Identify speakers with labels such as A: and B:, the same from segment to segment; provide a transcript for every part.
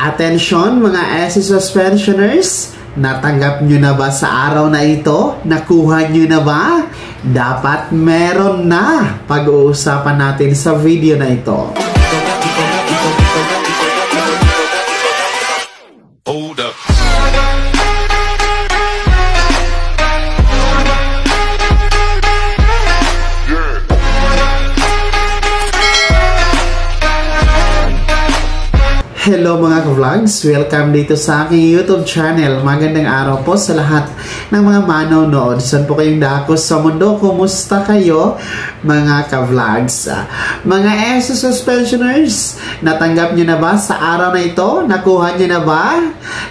A: Attention mga SC suspensioners, natanggap nyo na ba sa araw na ito? Nakuha nyo na ba? Dapat meron na. Pag-uusapan natin sa video na ito.
B: Hold up.
A: Hello mga ka-vlogs! Welcome dito sa aking YouTube channel. Magandang araw po sa lahat ng mga manonood. Saan po kayong dakos sa mundo? Kumusta kayo mga ka-vlogs? Mga SC suspensioners, natanggap nyo na ba sa araw na ito? Nakuha nyo na ba?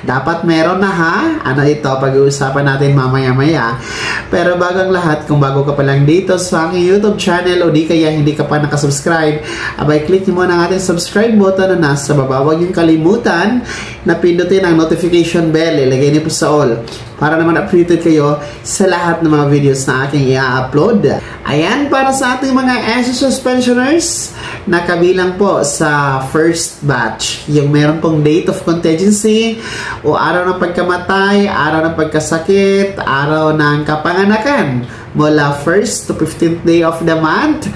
A: Dapat meron na ha? Ano ito? Pag-uusapan natin mamaya-maya. Pero bago ang lahat, kung bago ka pa lang dito sa aking YouTube channel o di kaya hindi ka pa nakasubscribe, abay click nyo muna ang ating subscribe button na nasa baba. Huwag yung kalimutan na pindutin ang notification bell. Ilagay niyo po sa all para naman updated kayo sa lahat ng mga videos na aking i-upload. Ayan, para sa ating mga SC suspensioners na kabilang po sa first batch, yung meron pong date of contingency o araw ng pagkamatay, araw ng pagkasakit, araw ng kapanganakan mula 1st to 15th day of the month.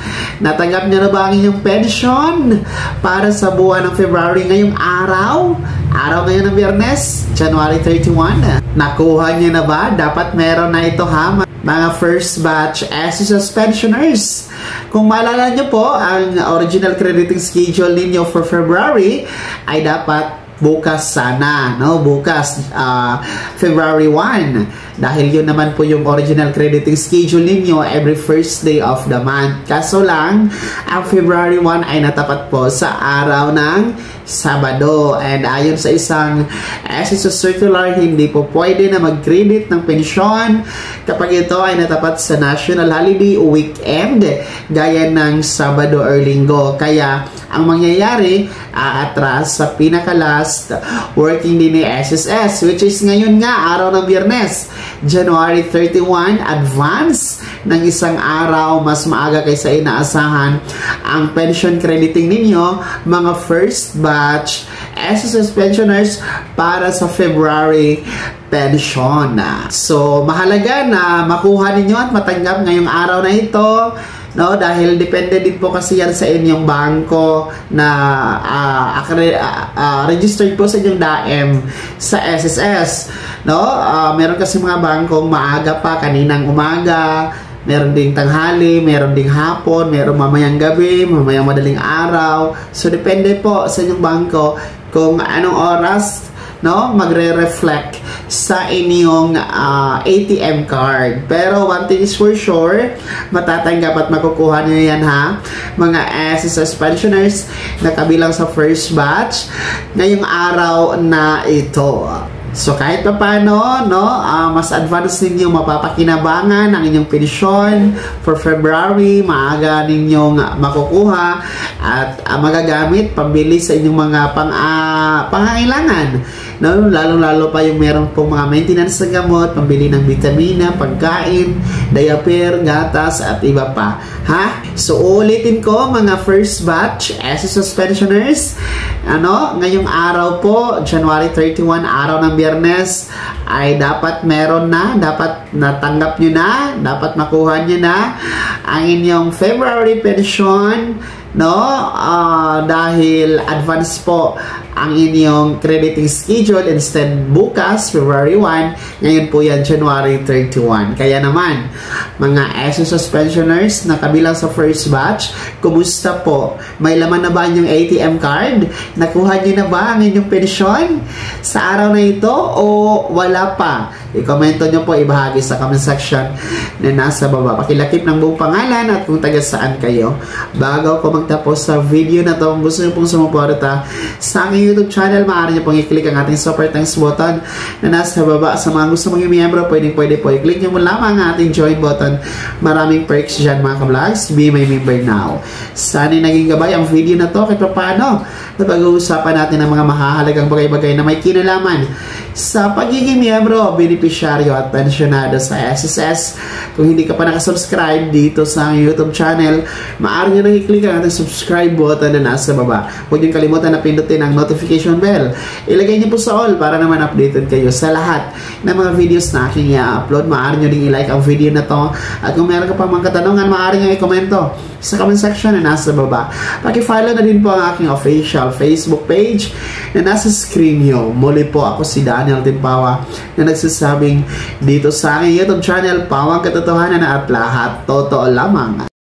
A: Natanggap niyo na ba ang inyong pension para sa buwan ng February ngayong araw? Araw ngayon ng Biyernes, January 31. Nakuha niyo na ba? Dapat meron na ito ha, mga first batch SC suspensioners. Kung maalala niyo po, ang original crediting schedule ninyo for February ay dapat bukas sana, no? Bukas, February 1. Dahil yun naman po yung original crediting schedule ninyo every first day of the month. Kaso lang, ang February 1 ay natapat po sa araw ng Sabado. And ayon sa isang SC circular, hindi po pwede na mag-credit ng pensyon kapag ito ay natapat sa national holiday o weekend, gaya ng Sabado or Linggo. Kaya, ang mangyayari, aatras sa pinaka-last working day ni SSS, which is ngayon nga, araw ng Biyernes, January 31, advance ng isang araw, mas maaga kaysa inaasahan ang pension crediting ninyo, mga first batch SC suspensioners para sa February pension. So, mahalaga na makuha ninyo at matanggap ngayong araw na ito, no? Dahil depende din po kasi yan sa inyong bangko na registered po sa inyong DAEM sa SSS, no? Meron kasi mga bangkong maaga pa, kaninang umaga, meron ding tanghali, meron ding hapon, meron mamayang gabi, mamayang madaling araw. So depende po sa inyong bangko kung anong oras, no, magre-reflect sa inyong ATM card. Pero one thing is for sure, matatanggap at makukuha nyo yan ha, mga SC suspensioners na kabilang sa first batch ngayong araw na ito. So kahit pa paano, no, mas advance ninyo mapapakinabangan ang inyong pensyon for February, maaga ninyong makukuha at magagamit pambili sa inyong mga pangangailangan. No, lalong-lalo pa yung meron pong mga maintenance ng gamot, pambili ng vitamina, pagkain, diaper, gatas at iba pa. Ha? So ulitin ko mga first batch SC suspensioners, ngayong araw po, January 31, araw ng Biyernes, ay dapat meron na, dapat natanggap nyo na, dapat makuha nyo na ang inyong February pension, no? Dahil advance po ang inyong crediting schedule, instead bukas, February 1, ngayon po yan, January 31. Kaya naman, mga SC suspensioners na kabilang sa first batch, kumusta po? May laman na ba inyong ATM card? Nakuha nyo na ba ang inyong pensyon sa araw na ito o wala pa? I-komento nyo po, ibahagi sa comment section na nasa baba. Pakilakip ng buong pangalan at kung taga saan kayo. Bago ako magtapos sa video na to, kung gusto nyo pong sumuporta sa aking YouTube channel, maaari nyo pong i-click ang ating super thanks button na nasa baba. Sa mga gusto mong i-miyembro, pwede po i-click nyo mo lamang ang ating join button. Maraming perks dyan mga ka-vlogs. Be my member now. Sana naging gabay ang video na to kahit paano na pag-uusapan natin ang mga mahahalagang bagay-bagay na may kinalaman sa pagiging miyembro, benepisyaryo at pensyonado sa SSS. Kung hindi ka pa nakasubscribe dito sa YouTube channel, maaari nyo nang i-click ang ating subscribe button na nasa baba. Huwag nyo kalimutan na pindutin ang notification bell. Ilagay nyo po sa all para naman updated kayo sa lahat ng mga videos na aking i-upload. Maaari nyo din i-like ang video na to. At kung meron ka pa mga katanungan, maaari nyo i-komento sa comment section na nasa baba. Paki-follow na din po ang aking official Facebook page na nasa screen nyo. Muli po, ako si Daniel Timpawa na nagsasabing dito sa aking YouTube channel, Pawang Katotohanan at lahat totoo lamang.